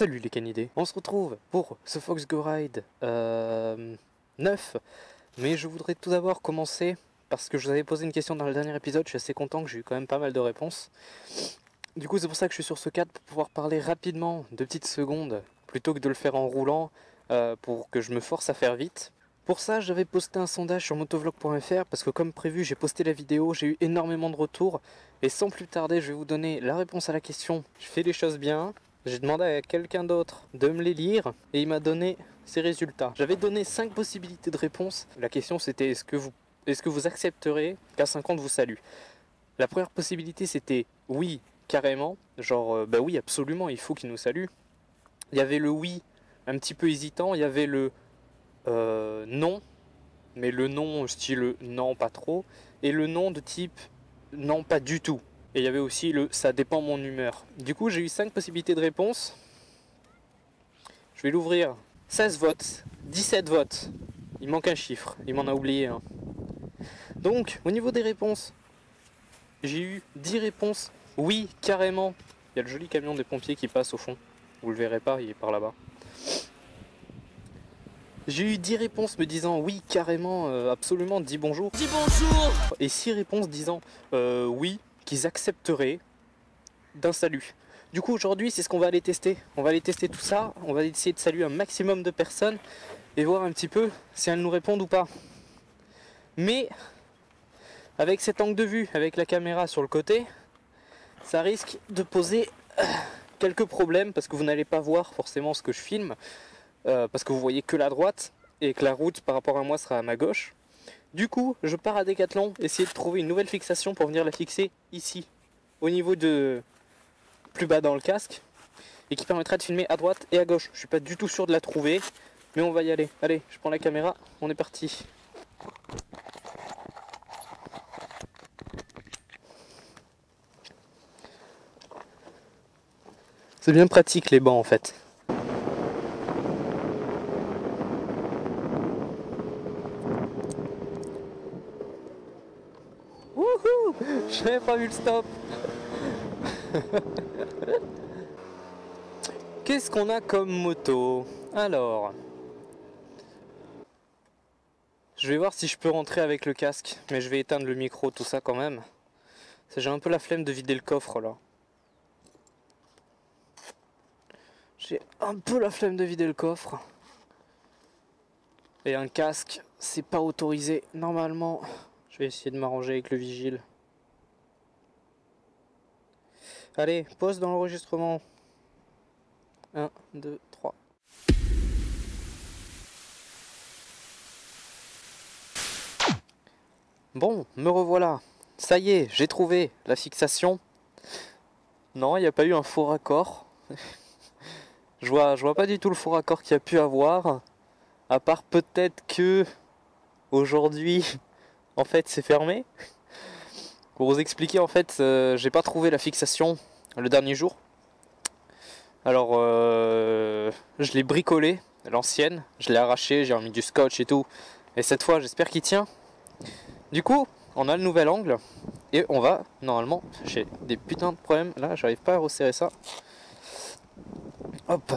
Salut les canidés, on se retrouve pour ce Fox Go Ride 9. Mais je voudrais tout d'abord commencer, parce que je vous avais posé une question dans le dernier épisode, je suis assez content que j'ai eu quand même pas mal de réponses. Du coup c'est pour ça que je suis sur ce cadre, pour pouvoir parler rapidement, 2 petites secondes, plutôt que de le faire en roulant, pour que je me force à faire vite. Pour ça j'avais posté un sondage sur motovlog.fr, parce que comme prévu j'ai posté la vidéo, j'ai eu énormément de retours, et sans plus tarder je vais vous donner la réponse à la question, je fais les choses bien. J'ai demandé à quelqu'un d'autre de me les lire et il m'a donné ses résultats. J'avais donné 5 possibilités de réponse. La question c'était est-ce que vous accepterez qu'A50 vous salue? La première possibilité c'était oui, carrément. Genre bah oui, absolument, il faut qu'il nous salue. Il y avait le oui un petit peu hésitant, il y avait le non, mais le non style non pas trop, et le non de type non pas du tout. Et il y avait aussi le ça dépend mon humeur. Du coup j'ai eu 5 possibilités de réponse. Je vais l'ouvrir. 16 votes, 17 votes. Il manque un chiffre, il m'en a oublié un. Donc au niveau des réponses, j'ai eu 10 réponses. Oui, carrément. Il y a le joli camion des pompiers qui passe au fond. Vous le verrez pas, il est par là-bas. J'ai eu 10 réponses me disant oui, carrément, absolument, dis bonjour. Dis bonjour. Et 6 réponses disant oui, qu'ils accepteraient d'un salut. Du coup aujourd'hui c'est ce qu'on va aller tester. On va aller tester tout ça, on va essayer de saluer un maximum de personnes et voir un petit peu si elles nous répondent ou pas. Mais avec cet angle de vue, avec la caméra sur le côté, ça risque de poser quelques problèmes parce que vous n'allez pas voir forcément ce que je filme, parce que vous voyez que la droite et que la route par rapport à moi sera à ma gauche. Du coup je pars à Decathlon essayer de trouver une nouvelle fixation pour venir la fixer ici, au niveau de plus bas dans le casque, et qui permettra de filmer à droite et à gauche. Je suis pas du tout sûr de la trouver, mais on va y aller. Allez, je prends la caméra, on est parti. C'est bien pratique les bancs en fait. Wouhou! J'avais pas vu le stop. Qu'est-ce qu'on a comme moto? Alors, je vais voir si je peux rentrer avec le casque, mais je vais éteindre le micro, tout ça quand même. J'ai un peu la flemme de vider le coffre là. J'ai un peu la flemme de vider le coffre. Et un casque, c'est pas autorisé. Normalement, je vais essayer de m'arranger avec le vigile. Allez, pause dans l'enregistrement. 1, 2, 3. Bon, me revoilà. Ça y est, j'ai trouvé la fixation. Non, il n'y a pas eu un faux raccord. Je vois pas du tout le faux raccord qu'il y a pu avoir. À part peut-être que aujourd'hui, en fait, c'est fermé. Pour vous expliquer, en fait, j'ai pas trouvé la fixation le dernier jour. Alors, je l'ai bricolé, l'ancienne, je l'ai arraché, j'ai remis du scotch et tout. Et cette fois, j'espère qu'il tient. Du coup, on a le nouvel angle. Et on va, normalement, j'ai des putains de problèmes. Là, j'arrive pas à resserrer ça. Hop.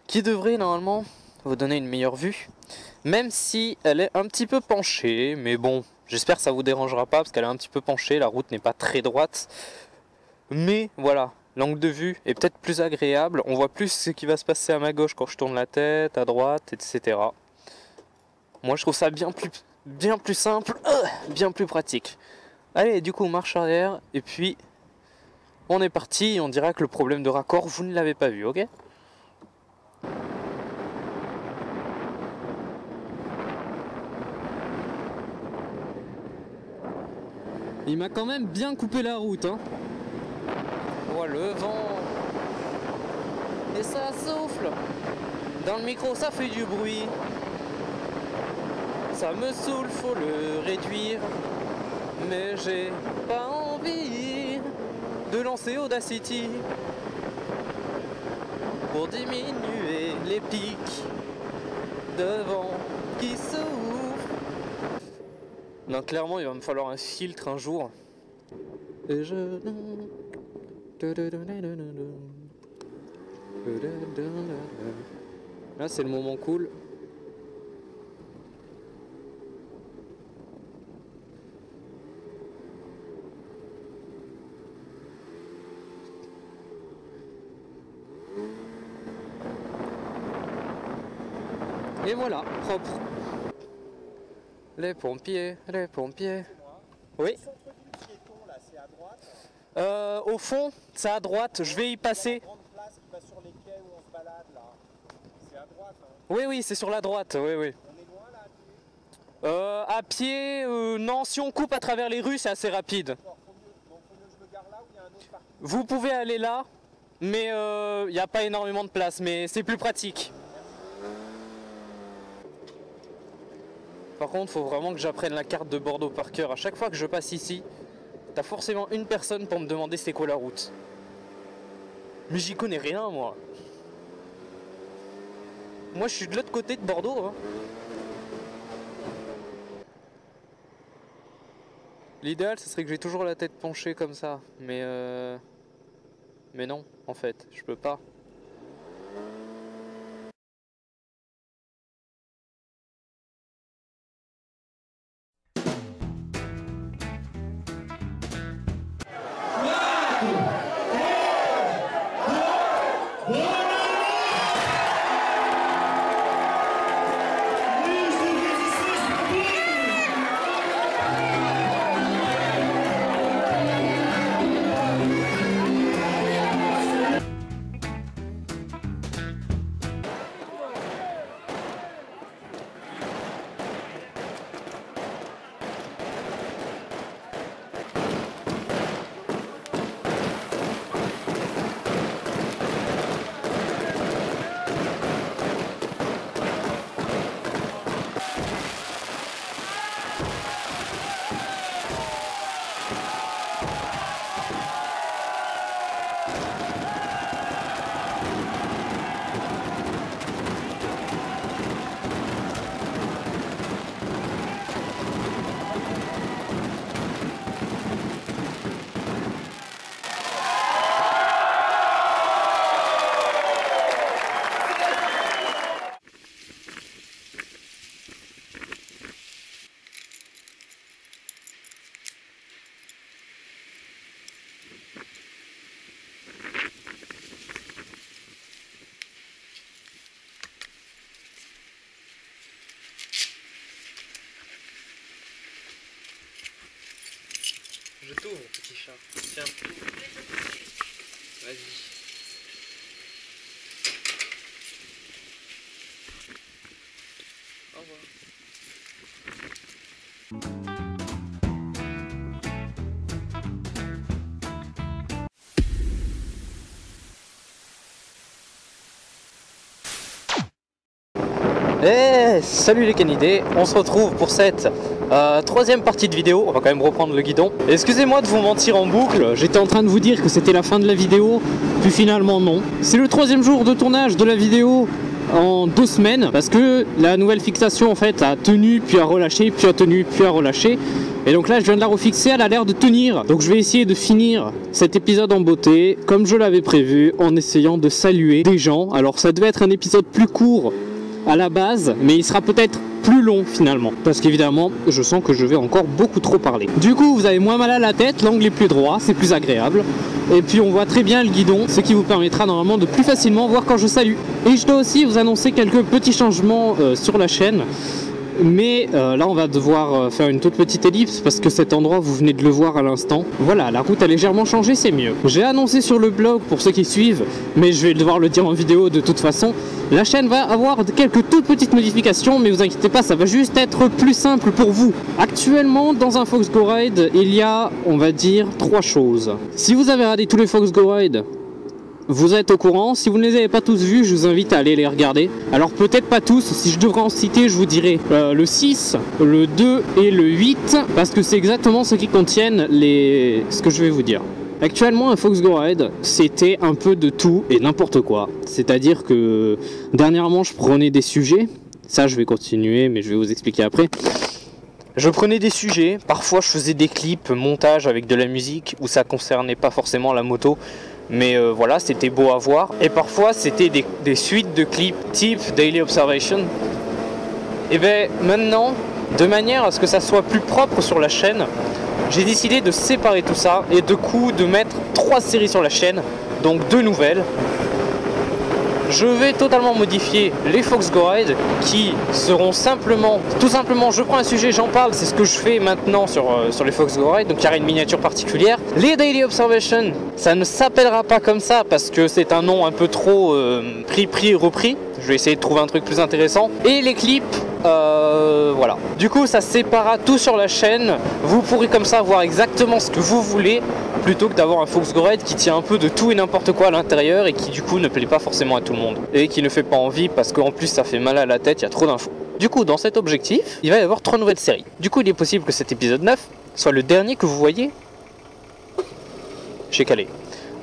Qui devrait, normalement, vous donner une meilleure vue. Même si elle est un petit peu penchée. Mais bon, j'espère que ça vous dérangera pas parce qu'elle est un petit peu penchée. La route n'est pas très droite. Mais voilà. L'angle de vue est peut-être plus agréable, on voit plus ce qui va se passer à ma gauche quand je tourne la tête, à droite, etc. Moi je trouve ça bien plus simple, bien plus pratique. Allez, du coup marche arrière, et puis on est parti, on dira que le problème de raccord, vous ne l'avez pas vu, ok ? Il m'a quand même bien coupé la route, hein. Oh, le vent. Et ça souffle. Dans le micro, ça fait du bruit. Ça me saoule, faut le réduire. Mais j'ai pas envie de lancer Audacity pour diminuer les pics de vent qui soufflent. Non, clairement, il va me falloir un filtre un jour. Et je... Là c'est le moment cool. Et voilà, propre. Les pompiers, les pompiers. Oui. Au fond, c'est à droite, je vais y passer. Oui, oui, c'est sur la droite, oui, oui. À pied, non, si on coupe à travers les rues, c'est assez rapide. Vous pouvez aller là, mais il n'y a pas énormément de place, mais c'est plus pratique. Par contre, faut vraiment que j'apprenne la carte de Bordeaux par cœur. À chaque fois que je passe ici, t'as forcément une personne pour me demander c'est quoi la route. Mais j'y connais rien, moi. Moi, je suis de l'autre côté de Bordeaux. Hein. L'idéal, ce serait que j'ai toujours la tête penchée comme ça. Mais non, en fait, je peux pas. Je t'ouvre, petit chat. Tiens. Vas-y. Au revoir. Hey, salut les canidés, on se retrouve pour cette troisième partie de vidéo. On va quand même reprendre le guidon. Excusez-moi de vous mentir en boucle, j'étais en train de vous dire que c'était la fin de la vidéo, puis finalement non. C'est le troisième jour de tournage de la vidéo en 2 semaines, parce que la nouvelle fixation en fait a tenu, puis a relâché, puis a tenu, puis a relâché. Et donc là je viens de la refixer, elle a l'air de tenir. Donc je vais essayer de finir cet épisode en beauté, comme je l'avais prévu, en essayant de saluer des gens. Alors ça devait être un épisode plus court à la base, mais il sera peut-être plus long finalement, parce qu'évidemment je sens que je vais encore beaucoup trop parler. Du coup vous avez moins mal à la tête, l'angle est plus droit, c'est plus agréable, et puis on voit très bien le guidon, ce qui vous permettra normalement de plus facilement voir quand je salue. Et je dois aussi vous annoncer quelques petits changements sur la chaîne. Mais là on va devoir faire une toute petite ellipse parce que cet endroit vous venez de le voir à l'instant. Voilà, la route a légèrement changé, c'est mieux. J'ai annoncé sur le blog pour ceux qui suivent, mais je vais devoir le dire en vidéo de toute façon. La chaîne va avoir quelques toutes petites modifications, mais vous inquiétez pas, ça va juste être plus simple pour vous. Actuellement dans un Fox Go Ride, il y a, on va dire, 3 choses. Si vous avez regardé tous les Fox Go Ride, vous êtes au courant. Si vous ne les avez pas tous vus, je vous invite à aller les regarder. Alors peut-être pas tous, si je devrais en citer, je vous dirais le 6, le 2 et le 8, parce que c'est exactement ce qui contiennent ce que je vais vous dire. Actuellement, un Fox Go Ride, c'était un peu de tout et n'importe quoi. C'est-à-dire que dernièrement, je prenais des sujets. Ça, je vais continuer, mais je vais vous expliquer après. Je prenais des sujets, parfois je faisais des clips, montage avec de la musique, où ça concernait pas forcément la moto, Mais voilà, c'était beau à voir. Et parfois, c'était des suites de clips type Daily Observation. Et bien maintenant, de manière à ce que ça soit plus propre sur la chaîne, j'ai décidé de séparer tout ça et de coup de mettre 3 séries sur la chaîne, donc 2 nouvelles. Je vais totalement modifier les Fox Go Ride qui seront tout simplement, je prends un sujet, j'en parle, c'est ce que je fais maintenant sur les Fox Go Ride, donc il y aura une miniature particulière. Les Daily Observation, ça ne s'appellera pas comme ça parce que c'est un nom un peu trop pris, repris. Je vais essayer de trouver un truc plus intéressant. Et les clips, voilà. Du coup, ça séparera tout sur la chaîne. Vous pourrez comme ça voir exactement ce que vous voulez, plutôt que d'avoir un Fox Go Ride qui tient un peu de tout et n'importe quoi à l'intérieur et qui du coup ne plaît pas forcément à tout le monde. Et qui ne fait pas envie parce qu'en plus ça fait mal à la tête, il y a trop d'infos. Du coup, dans cet objectif, il va y avoir 3 nouvelles séries. Du coup, il est possible que cet épisode 9 soit le dernier que vous voyez chez Calais.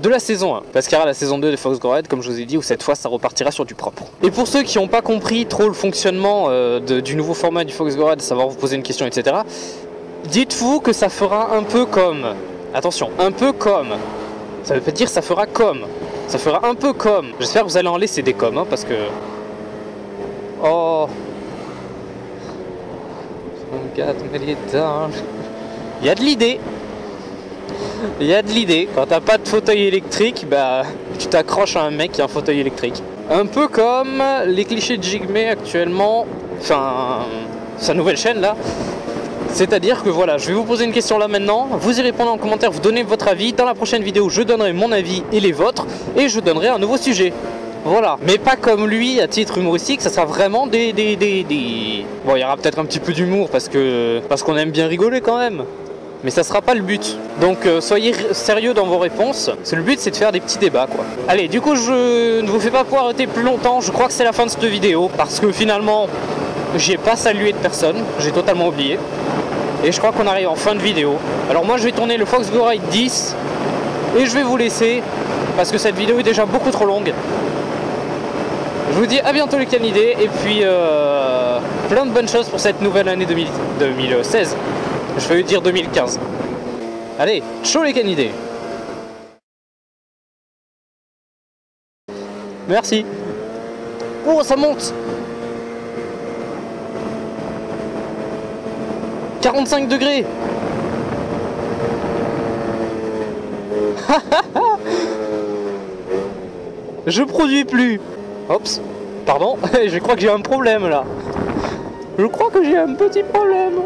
De la saison 1, parce qu'il y aura la saison 2 de Fox Go Ride, comme je vous ai dit, où cette fois ça repartira sur du propre. Et pour ceux qui n'ont pas compris trop le fonctionnement du nouveau format du Fox Go Ride, savoir vous poser une question, etc., dites-vous que ça fera un peu comme... Attention, un peu comme... Ça veut pas dire ça fera comme. Ça fera un peu comme... J'espère que vous allez en laisser des comme, hein, parce que... Oh... Il y a de l'idée. Il y a de l'idée, quand t'as pas de fauteuil électrique, bah tu t'accroches à un mec qui a un fauteuil électrique. Un peu comme les clichés de Jigme actuellement, enfin sa nouvelle chaîne là. C'est-à-dire que voilà, je vais vous poser une question là maintenant, vous y répondez en commentaire, vous donnez votre avis. Dans la prochaine vidéo, je donnerai mon avis et les vôtres, et je donnerai un nouveau sujet. Voilà, mais pas comme lui à titre humoristique, ça sera vraiment Bon, il y aura peut-être un petit peu d'humour parce qu'on aime bien rigoler quand même. Mais ça sera pas le but. Donc soyez sérieux dans vos réponses. Le but c'est de faire des petits débats quoi. Allez, du coup je ne vous fais pas poireauter plus longtemps. Je crois que c'est la fin de cette vidéo. Parce que finalement, j'ai pas salué de personne. J'ai totalement oublié. Et je crois qu'on arrive en fin de vidéo. Alors moi je vais tourner le Fox Go Ride 10. Et je vais vous laisser. Parce que cette vidéo est déjà beaucoup trop longue. Je vous dis à bientôt les canidés. Et puis plein de bonnes choses pour cette nouvelle année 2016. Je vais dire 2015. Allez, chaud les canidés. Merci. Oh, ça monte. 45 degrés. Je produis plus. Oups. Pardon, je crois que j'ai un problème là. Je crois que j'ai un petit problème.